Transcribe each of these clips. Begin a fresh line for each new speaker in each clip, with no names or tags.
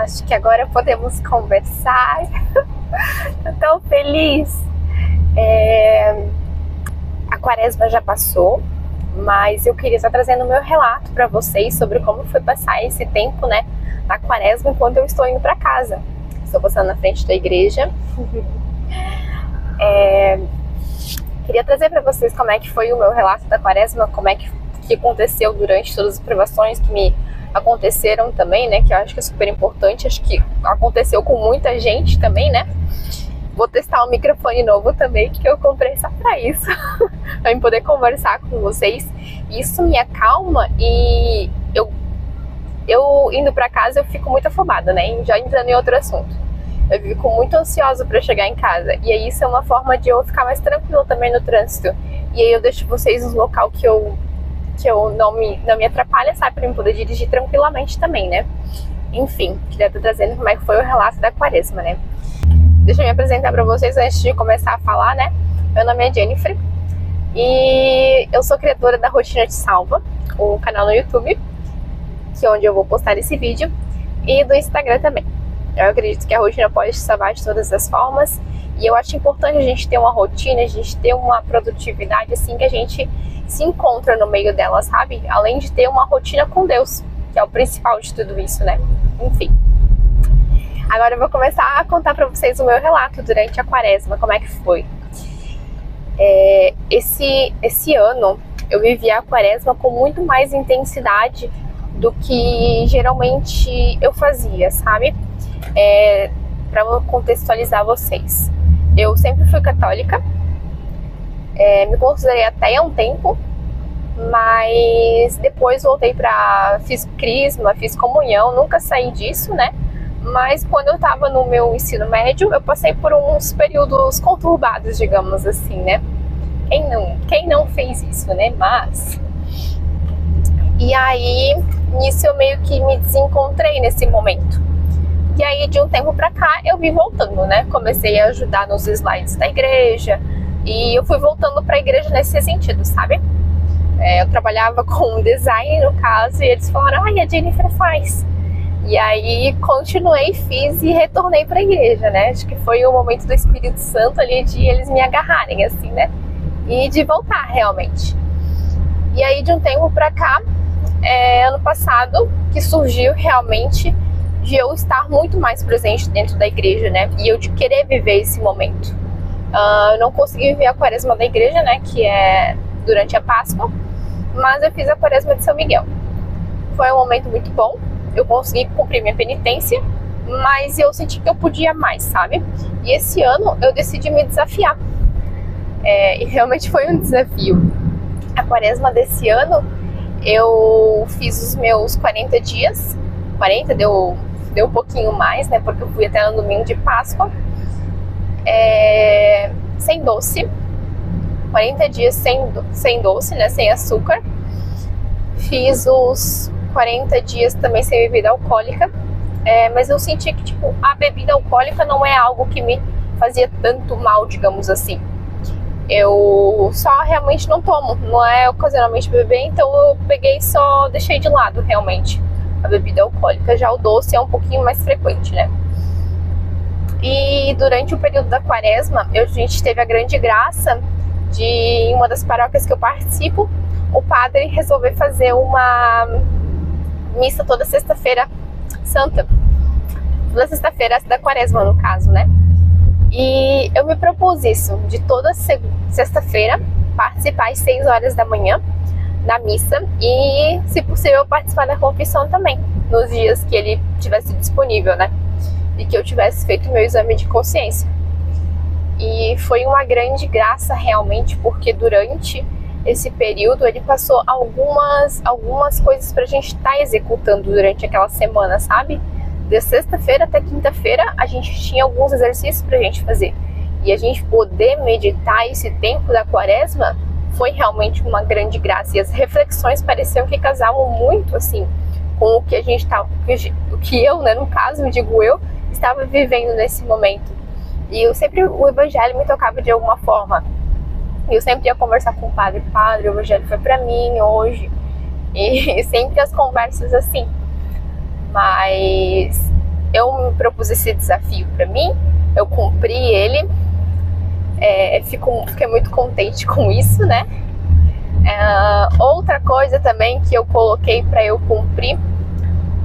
acho que agora podemos conversar. Tô tão feliz. A quaresma já passou, mas eu queria estar trazendo o meu relato para vocês sobre como foi passar esse tempo, né, na quaresma enquanto eu estou indo para casa. Estou passando na frente da igreja. Queria trazer para vocês como é que foi o meu relato da quaresma, como é que aconteceu durante todas as privações que me aconteceram também, né, que eu acho que é super importante, acho que aconteceu com muita gente também, né. Vou testar um microfone novo também, que eu comprei só pra isso, pra poder conversar com vocês. Isso me acalma e eu indo pra casa eu fico muito afobada, né, já entrando em outro assunto. Eu fico muito ansiosa para chegar em casa. E aí isso é uma forma de eu ficar mais tranquila também no trânsito. E aí eu deixo vocês no local que eu não me atrapalha, sabe? Para eu poder dirigir tranquilamente também, né? Enfim, queria estar trazendo como é que foi o relato da quaresma, né? Deixa eu me apresentar para vocês antes de começar a falar, né? Meu nome é Jennifer e eu sou criadora da Rotina Te Salva, o canal no YouTube, que é onde eu vou postar esse vídeo, e do Instagram também. Eu acredito que a rotina pode te salvar de todas as formas e eu acho importante a gente ter uma rotina, a gente ter uma produtividade assim que a gente se encontra no meio dela, sabe? Além de ter uma rotina com Deus, que é o principal de tudo isso, né? Enfim. Agora eu vou começar a contar pra vocês o meu relato durante a quaresma, como é que foi. Esse ano eu vivi a quaresma com muito mais intensidade do que geralmente eu fazia, sabe? Para contextualizar vocês, eu sempre fui católica, me considerei ateia há um tempo, mas depois fiz crisma, fiz comunhão, nunca saí disso, né? Mas quando eu tava no meu ensino médio, eu passei por uns períodos conturbados, digamos assim, né? Quem não fez isso, né? E aí, nisso eu meio que me desencontrei nesse momento. E aí, de um tempo pra cá, eu vim voltando, né? Comecei a ajudar nos slides da igreja e eu fui voltando pra igreja nesse sentido, sabe? Eu trabalhava com design, no caso, e eles falaram, a Jennifer faz. E aí, continuei, fiz e retornei pra igreja, né? Acho que foi o momento do Espírito Santo ali de eles me agarrarem, assim, né? E de voltar, realmente. E aí, de um tempo pra cá, ano passado, que surgiu realmente de eu estar muito mais presente dentro da igreja, né? E eu de querer viver esse momento. Eu não consegui viver a quaresma da igreja, né? Que é durante a Páscoa, mas eu fiz a quaresma de São Miguel. Foi um momento muito bom. Eu consegui cumprir minha penitência, mas eu senti que eu podia mais, sabe? E esse ano eu decidi me desafiar. E realmente foi um desafio. A quaresma desse ano, eu fiz os meus 40 dias. 40 deu um pouquinho mais, né? Porque eu fui até no domingo de Páscoa. Sem doce. 40 dias sem doce, né? Sem açúcar. Fiz os 40 dias também sem bebida alcoólica. Mas eu senti que, tipo, a bebida alcoólica não é algo que me fazia tanto mal, digamos assim. Eu só realmente não tomo. Não é ocasionalmente beber, então eu peguei e só deixei de lado, realmente, a bebida alcoólica. Já o doce é um pouquinho mais frequente, né? E durante o período da quaresma, a gente teve a grande graça de, em uma das paróquias que eu participo, o padre resolver fazer uma missa toda sexta-feira santa. Toda sexta-feira da quaresma, no caso, né? E eu me propus isso, de toda sexta-feira participar às 6 horas da manhã da missa e, se possível, participar da confissão também, nos dias que ele tivesse disponível, né? E que eu tivesse feito meu exame de consciência. E foi uma grande graça, realmente, porque durante esse período ele passou algumas coisas pra gente estar executando durante aquela semana, sabe? De sexta-feira até quinta-feira a gente tinha alguns exercícios pra gente fazer. E a gente poder meditar esse tempo da quaresma foi realmente uma grande graça. E as reflexões pareciam que casavam muito, assim, com o que a gente estava, o que eu, né, no caso, digo eu, estava vivendo nesse momento. E o evangelho me tocava de alguma forma. E eu sempre ia conversar com o padre, o evangelho foi pra mim hoje. E sempre as conversas assim. Mas eu me propus esse desafio para mim, eu cumpri ele, fiquei muito contente com isso, né? Outra coisa também que eu coloquei para eu cumprir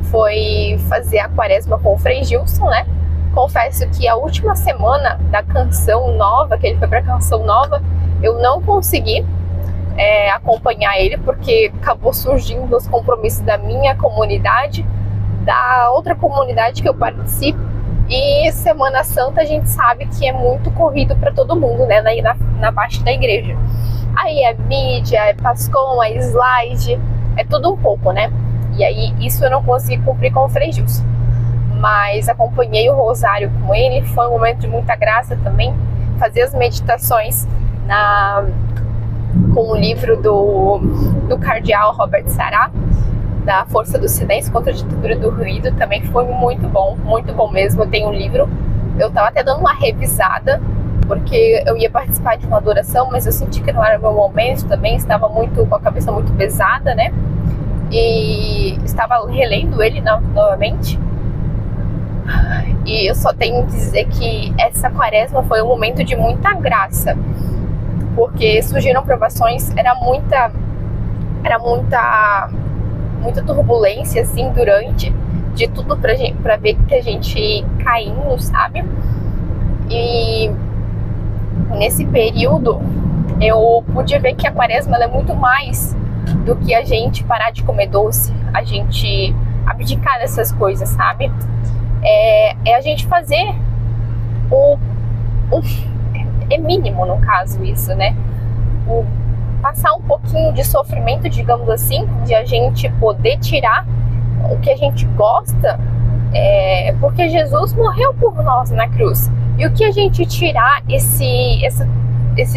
foi fazer a quaresma com o Frei Gilson, né? Confesso que a última semana da canção nova, que ele foi pra canção nova, eu não consegui acompanhar ele, porque acabou surgindo os compromissos da minha comunidade, da outra comunidade que eu participo, e Semana Santa a gente sabe que é muito corrido para todo mundo, né? Na parte da igreja. Aí é mídia, é Pascom, é slide, é tudo um pouco, né? E aí isso eu não consegui cumprir com o Frei Gilson. Mas acompanhei o rosário com ele, foi um momento de muita graça também. Fazer as meditações com o livro do cardeal Robert Sarah, da Força do Silêncio contra a Ditadura do Ruído, também foi muito bom mesmo. Eu tenho um livro, eu tava até dando uma revisada, porque eu ia participar de uma adoração, mas eu senti que não era o meu momento também, estava com a cabeça muito pesada, né? E estava relendo ele novamente. E eu só tenho que dizer que essa quaresma foi um momento de muita graça, porque surgiram provações, era muita turbulência assim durante, de tudo pra ver que a gente caindo, sabe? E nesse período eu pude ver que a quaresma ela é muito mais do que a gente parar de comer doce, a gente abdicar dessas coisas, sabe? É a gente fazer é mínimo no caso isso, né? Passar um pouquinho de sofrimento, digamos assim, de a gente poder tirar o que a gente gosta, porque Jesus morreu por nós na cruz. E o que a gente tirar esse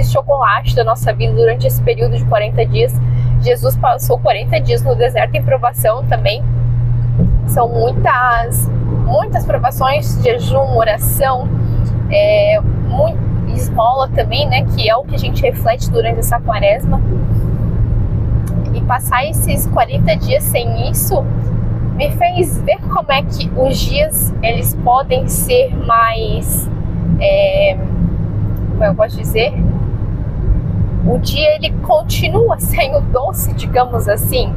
chocolate da nossa vida durante esse período de 40 dias? Jesus passou 40 dias no deserto em provação também. São muitas provações, jejum, oração, esmola também, né? Que é o que a gente reflete durante essa quaresma. E passar esses 40 dias sem isso me fez ver como é que os dias eles podem ser mais, como eu posso dizer, o dia ele continua sem o doce, digamos assim.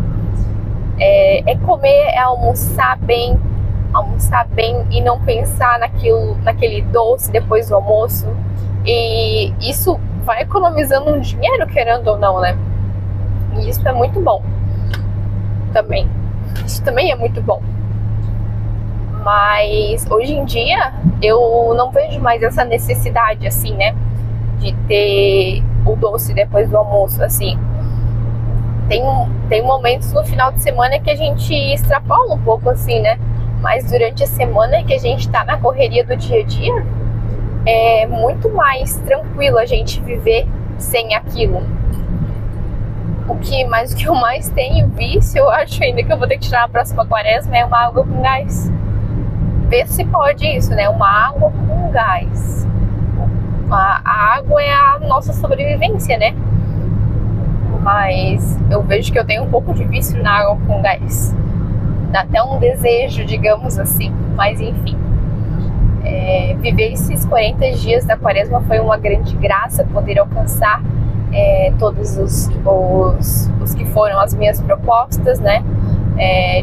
Comer, é almoçar bem e não pensar naquele doce depois do almoço. E isso vai economizando um dinheiro, querendo ou não, né? E isso é muito bom também. Isso também é muito bom. Mas hoje em dia eu não vejo mais essa necessidade, assim, né? De ter o doce depois do almoço, assim. Tem momentos no final de semana que a gente extrapola um pouco, assim, né? Mas durante a semana que a gente tá na correria do dia a dia, é muito mais tranquilo a gente viver sem aquilo. O que eu mais tenho visto, eu acho ainda que eu vou ter que tirar na próxima quaresma, é uma água com gás. Ver se pode isso, né? Uma água com gás. A água é a nossa sobrevivência, né? Mas eu vejo que eu tenho um pouco de vício na água com gás. Dá até um desejo, digamos assim. Mas enfim. Viver esses 40 dias da quaresma foi uma grande graça, poder alcançar todos os que foram as minhas propostas, né?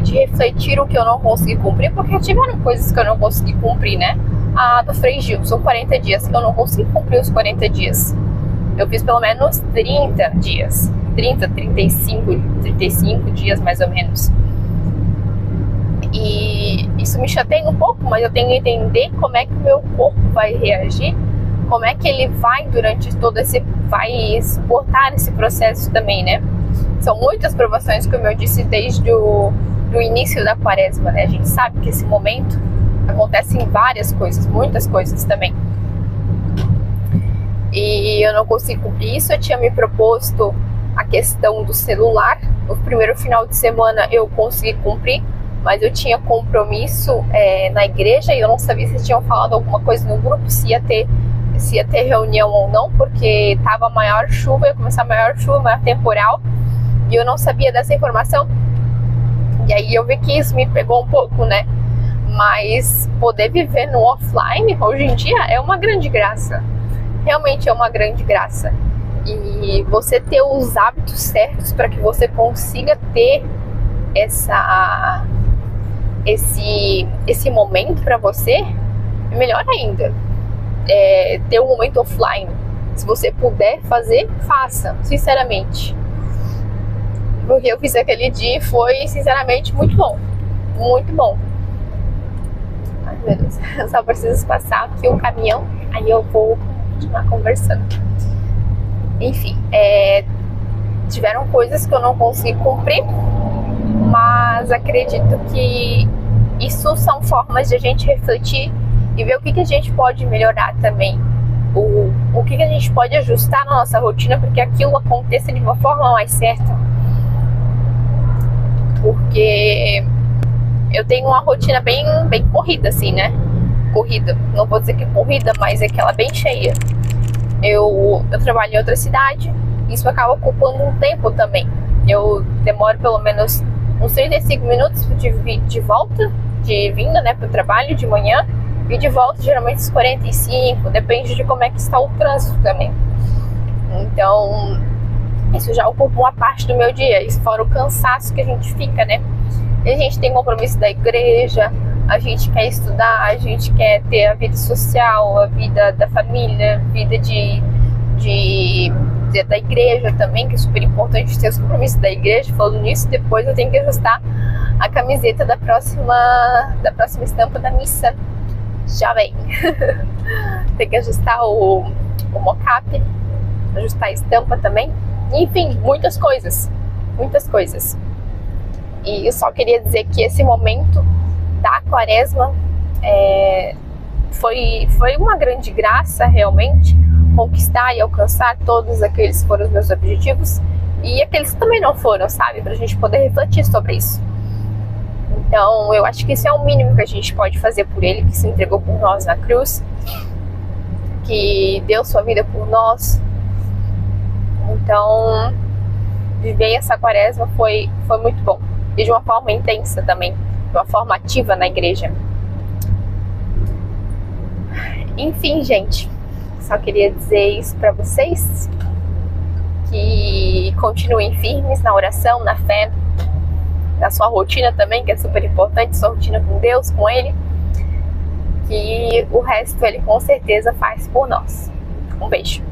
De refletir o que eu não consegui cumprir, porque tiveram coisas que eu não consegui cumprir, né? A do Frei Gilson, 40 dias, eu não consegui cumprir os 40 dias. Eu fiz pelo menos 30 dias. 35 dias mais ou menos. E isso me chateia um pouco, mas eu tenho que entender como é que o meu corpo vai reagir, como é que ele vai vai suportar esse processo também, né? São muitas provações, como eu disse, desde o início da quaresma, né? A gente sabe que esse momento acontecem várias coisas, muitas coisas também. E eu não consegui cumprir isso. Eu tinha me proposto a questão do celular. No primeiro final de semana eu consegui cumprir, mas eu tinha compromisso na igreja e eu não sabia se tinham falado alguma coisa no grupo, se ia ter reunião ou não, porque tava maior chuva, ia começar a maior chuva, maior temporal, e eu não sabia dessa informação. E aí eu vi que isso me pegou um pouco, né? Mas poder viver no offline hoje em dia é uma grande graça. Realmente é uma grande graça. E você ter os hábitos certos para que você consiga ter esse momento para você, é melhor ainda. Ter um momento offline. Se você puder fazer, faça, sinceramente. Porque eu fiz aquele dia e foi, sinceramente, muito bom. Muito bom. Ai, meu Deus. Eu só preciso passar aqui um caminhão, aí eu vou continuar conversando. Enfim, tiveram coisas que eu não consegui cumprir, mas acredito que isso são formas de a gente refletir e ver o que a gente pode melhorar também. O que a gente pode ajustar na nossa rotina para que aquilo aconteça de uma forma mais certa. Porque eu tenho uma rotina bem corrida, assim, né? Corrida, não vou dizer que é corrida, mas é que ela é bem cheia. Eu trabalho em outra cidade, isso acaba ocupando um tempo também. Eu demoro pelo menos uns 35 minutos de volta, de vinda, né, para o trabalho de manhã, e de volta geralmente uns 45, depende de como é que está o trânsito também. Então, isso já ocupa uma parte do meu dia, isso fora o cansaço que a gente fica, né? E a gente tem compromisso da igreja, a gente quer estudar, a gente quer ter a vida social, a vida da família, a vida da igreja também, que é super importante ter os compromissos da igreja. Falando nisso, depois eu tenho que ajustar a camiseta da próxima estampa da missa. Já vem. Tem que ajustar o mocap, ajustar a estampa também. Enfim, muitas coisas. Muitas coisas. E eu só queria dizer que esse momento da quaresma foi uma grande graça, realmente, conquistar e alcançar todos aqueles que foram os meus objetivos e aqueles que também não foram, sabe? Pra gente poder refletir sobre isso. Então, eu acho que isso é o mínimo que a gente pode fazer por ele, que se entregou por nós na cruz, que deu sua vida por nós. Então, viver essa quaresma foi muito bom. E de uma forma intensa também, de uma forma ativa na igreja. Enfim, gente, só queria dizer isso para vocês, que continuem firmes na oração, na fé, na sua rotina também, que é super importante, sua rotina com Deus, com Ele, que o resto Ele com certeza faz por nós. Um beijo.